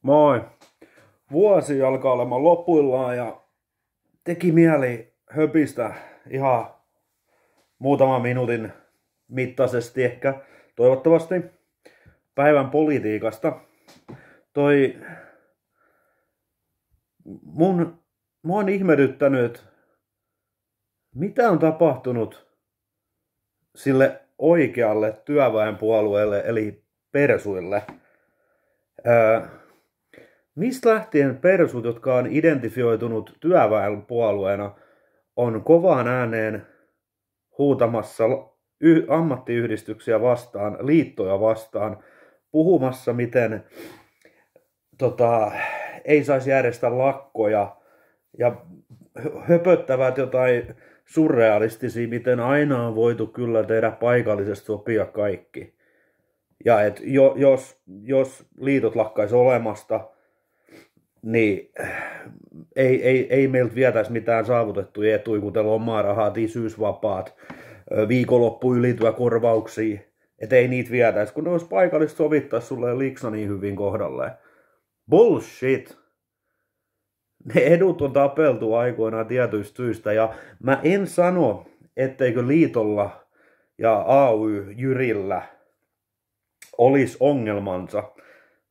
Moi. Vuosi alkaa olemaan lopuillaan ja teki mieli höpistä ihan muutaman minuutin mittaisesti ehkä, toivottavasti, päivän politiikasta. Mua on ihmetyttänyt, mitä on tapahtunut sille oikealle työväenpuolueelle eli persuille. Mistä lähtien persut, jotka on identifioitunut työväenpuolueena, on kovaan ääneen huutamassa ammattiyhdistyksiä vastaan, liittoja vastaan, puhumassa miten ei saisi järjestää lakkoja ja höpöttävät jotain surrealistisia, miten aina on voitu kyllä tehdä paikallisesti sopia kaikki. Ja et jos liitot lakkaisi olemasta, niin ei meiltä vietäisi mitään saavutettuja etuja, kuten lomarahat, isyysvapaat, viikonloppu ylityökorvauksia. Että ei niitä vietäisi, kun ne olisi paikallisesti sovittaisi sulle liksa niin hyvin kohdalleen. Bullshit! Ne edut on tapeltu aikoinaan tietyistä syistä, ja mä en sano, etteikö liitolla ja AY-jyrillä olisi ongelmansa.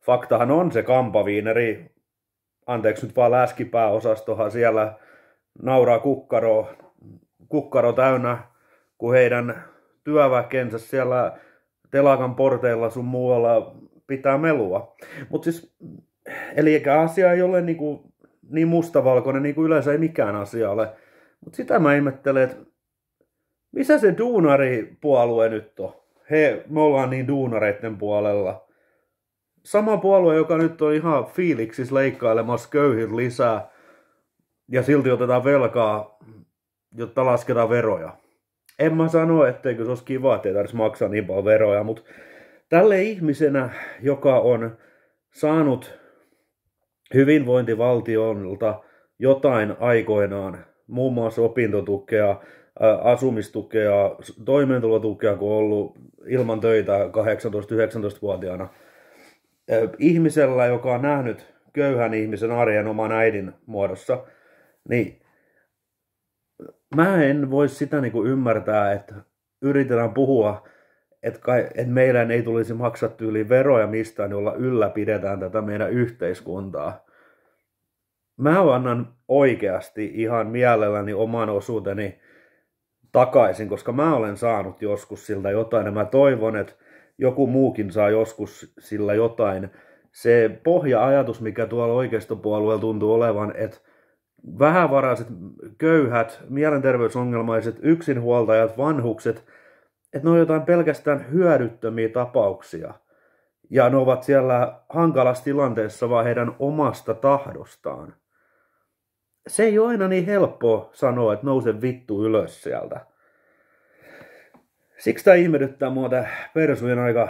Faktahan on se kampaviineri, anteeksi nyt vaan läskipääosastohan siellä nauraa kukkaro täynnä, kun heidän työväkensä siellä telakan porteilla sun muualla pitää melua. Mutta siis, eli eikä asia ei ole niin mustavalkoinen, niin kuin yleensä ei mikään asia ole. Mutta sitä mä ihmettelen, että missä se duunaripuolue nyt on? Me ollaan niin duunareitten puolella. Sama puolue, joka nyt on ihan fiiliksis leikkailemassa köyhiltä lisää ja silti otetaan velkaa, jotta lasketaan veroja. En mä sano, etteikö se olisi kiva, ettei tarvitsisi maksaa niin paljon veroja, mutta tälle ihmisenä, joka on saanut hyvinvointivaltiolta jotain aikoinaan, muun muassa opintotukea, asumistukea, toimeentulotukea, kun on ollut ilman töitä 18-19-vuotiaana, ihmisellä, joka on nähnyt köyhän ihmisen arjen oman äidin muodossa, niin mä en voi sitä ymmärtää, että yritetään puhua, että meidän ei tulisi maksaa tyyliin veroja mistään, jolla ylläpidetään tätä meidän yhteiskuntaa. Mä annan oikeasti ihan mielelläni oman osuuteni takaisin, koska mä olen saanut joskus siltä jotain ja mä toivon, että joku muukin saa joskus sillä jotain. Se pohja-ajatus, mikä tuolla oikeistopuolueella tuntuu olevan, että vähävaraiset, köyhät, mielenterveysongelmaiset, yksinhuoltajat, vanhukset, että ne on jotain pelkästään hyödyttömiä tapauksia. Ja ne ovat siellä hankalassa tilanteessa vaan heidän omasta tahdostaan. Se ei ole aina niin helppoa sanoa, että nouse vittu ylös sieltä. Siksi tämä ihmetyttää mua tämä persujen aika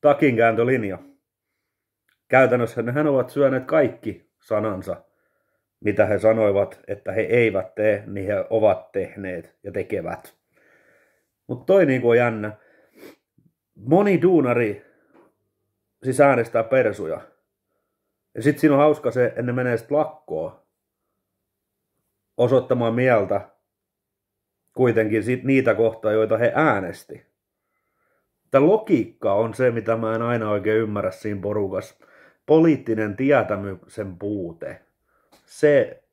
takinkääntölinja. Käytännössä nehän ovat syöneet kaikki sanansa, mitä he sanoivat, että he eivät tee, niin he ovat tehneet ja tekevät. Mutta toi on jännä. Moni duunari siis äänestää persuja. Ja sit siinä on hauska se, että ne menee sit lakkoon osoittamaan mieltä kuitenkin niitä kohtaa, joita he äänesti. Tämä logiikka on se, mitä mä en aina oikein ymmärrä siinä porukassa. Poliittinen tietämyksen puute. Se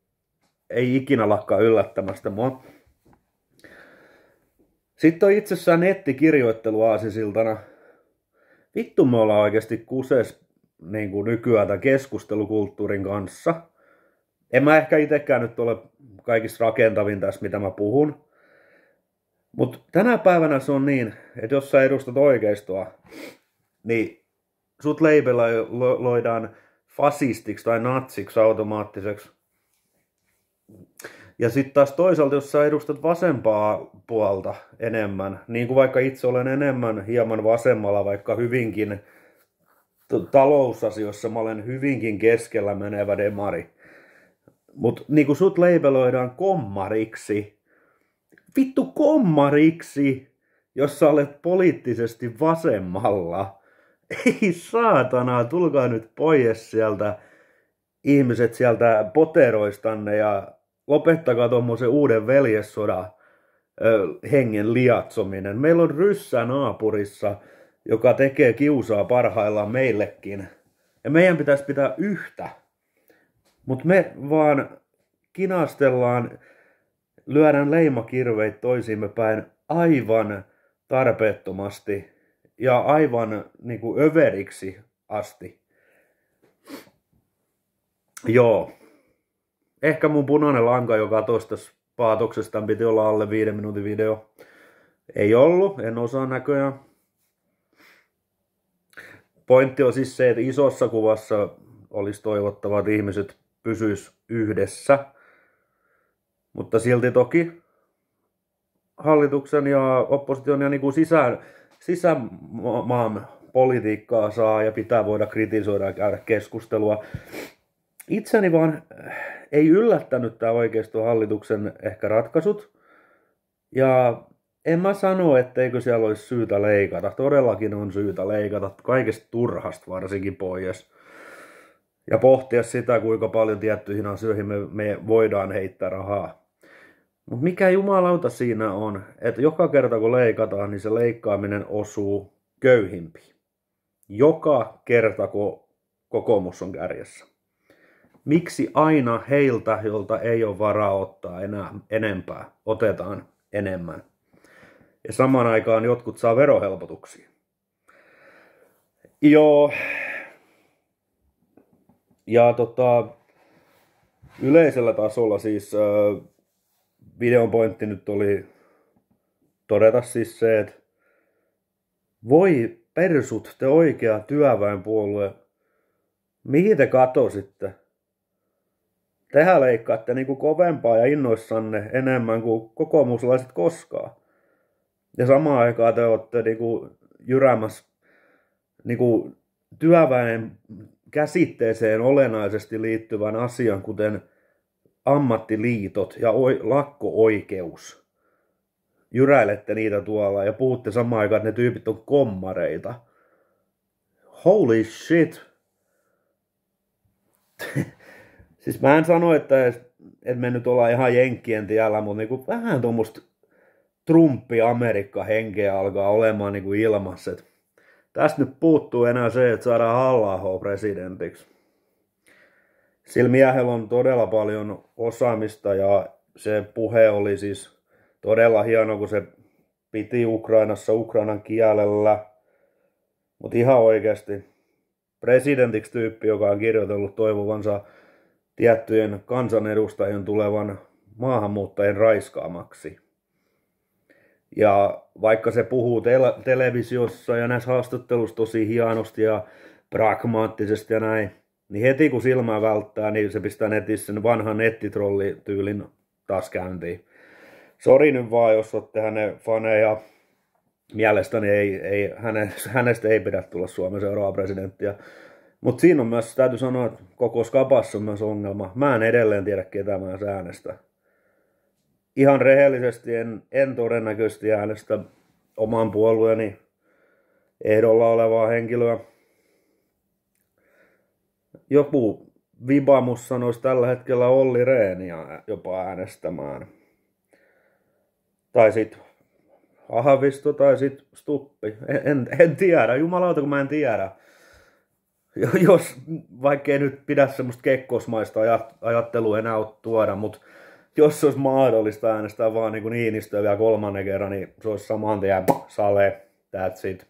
ei ikinä lakkaa yllättämästä mua. Sitten on itsessään nettikirjoittelu aasisiltana. Vittu me ollaan oikeasti kuses nykyään tämän keskustelukulttuurin kanssa. En mä ehkä itsekään nyt ole kaikista rakentavin tässä, mitä mä puhun. Mutta tänä päivänä se on niin, että jos sä edustat oikeistoa, niin sut leibeloidaan fasistiksi tai natsiksi automaattiseksi. Ja sitten taas toisaalta, jos sä edustat vasempaa puolta enemmän, niin kuin vaikka itse olen enemmän hieman vasemmalla, vaikka hyvinkin talousasioissa mä olen hyvinkin keskellä menevä demari. Mutta niin kuin sut leibeloidaan kommariksi, vittu kommariksi, jos sä olet poliittisesti vasemmalla. Ei saatana, tulkaa nyt pois sieltä ihmiset sieltä poteroistanne ja lopettakaa tuommoisen uuden veljessodan hengen liatsominen. Meillä on ryssä naapurissa, joka tekee kiusaa parhaillaan meillekin. Ja meidän pitäisi pitää yhtä. Mutta me vaan kinastellaan, lyödään leimakirveitä toisiimme päin aivan tarpeettomasti ja aivan niinku överiksi asti. Joo. Ehkä mun punainen lanka, joka tosta paatoksesta piti olla alle 5 minuutin video. Ei ollut, en osaa näköjään. Pointti on siis se, että isossa kuvassa olisi toivottavaa, että ihmiset pysyis yhdessä. Mutta silti toki hallituksen ja opposition ja niin kuin sisämaan politiikkaa saa ja pitää voida kritisoida ja käydä keskustelua. Itseni vaan ei yllättänyt tämä oikeistohallituksen ehkä ratkaisut. Ja en mä sano, etteikö siellä olisi syytä leikata. Todellakin on syytä leikata kaikesta turhasta varsinkin pois. Ja pohtia sitä, kuinka paljon tiettyihin asioihin me voidaan heittää rahaa. Mutta mikä jumalauta siinä on, että joka kerta kun leikataan, niin se leikkaaminen osuu köyhimpiin. Joka kerta kun kokoomus on kärjessä. Miksi aina heiltä, jolta ei ole varaa ottaa enää enempää, otetaan enemmän? Ja samaan aikaan jotkut saa verohelpotuksia. Joo. Ja yleisellä tasolla siis videon pointti nyt oli todeta siis se, että voi persut, te oikea työväenpuolue, mihin te katositte? Tehän leikkaatte niinku kovempaa ja innoissanne enemmän kuin kokoomuslaiset koskaan. Ja samaan aikaan te olette niinku jyräämässä niinku työväen käsitteeseen olennaisesti liittyvän asian, kuten ammattiliitot ja lakko-oikeus. Jyräilette niitä tuolla ja puhutte samaan aikaan, että ne tyypit on kommareita. Holy shit! Siis mä en sano, että me nyt ollaan ihan jenkkien tiellä, mutta niinku vähän tuommoista Trumpi-Amerikka-henkeä alkaa olemaan niinku ilmassa. Tästä nyt puuttuu enää se, että saadaan Halla-aho presidentiksi. Sillä miehellä on todella paljon osaamista ja se puhe oli siis todella hieno, kun se piti Ukrainassa ukrainan kielellä. Mutta ihan oikeasti presidentiksi tyyppi, joka on kirjoitellut toivovansa tiettyjen kansanedustajien tulevan maahanmuuttajien raiskaamaksi. Ja vaikka se puhuu televisiossa ja näissä haastattelussa tosi hienosti ja pragmaattisesti ja näin, niin heti kun silmää välttää, niin se pistää netissä sen vanhan nettitrollityylin taas käyntiin. Sori nyt vaan, jos olette hänen faneja. Mielestäni hänestä ei pidä tulla Suomen seuraava presidenttiä. Mutta siinä on myös, täytyy sanoa, että koko skapassa on myös ongelma. Mä en edelleen tiedä, ketä mä äänestä. Ihan rehellisesti en todennäköisesti äänestä oman puolueeni ehdolla olevaa henkilöä. Joku vibamus sanoisi tällä hetkellä Olli Rehniä jopa äänestämään. Tai sit Haavisto tai sit Stuppi. En tiedä, jumalauta kun mä en tiedä. Jos, vaikka ei nyt pidä semmoista kekkosmaista ajattelua enää tuoda, mutta jos olisi mahdollista äänestää vaan niin kuin Niinistöä vielä 3. kerran, niin se olisi saman tien Sale, that's it.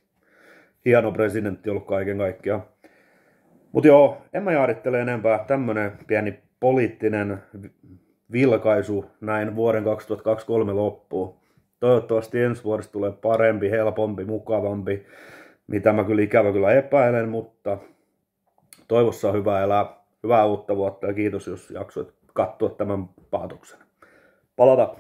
Hieno presidentti ollut kaiken kaikkiaan. Mutta joo, en mä jaarittele enempää. Tämmönen pieni poliittinen vilkaisu näin vuoden 2023 loppuun. Toivottavasti ensi vuodesta tulee parempi, helpompi, mukavampi, mitä mä kyllä ikävä kyllä epäilen, mutta toivossa on hyvä elää. Hyvää uutta vuotta ja kiitos, jos jaksoit katsoa tämän paatoksen. Palataan!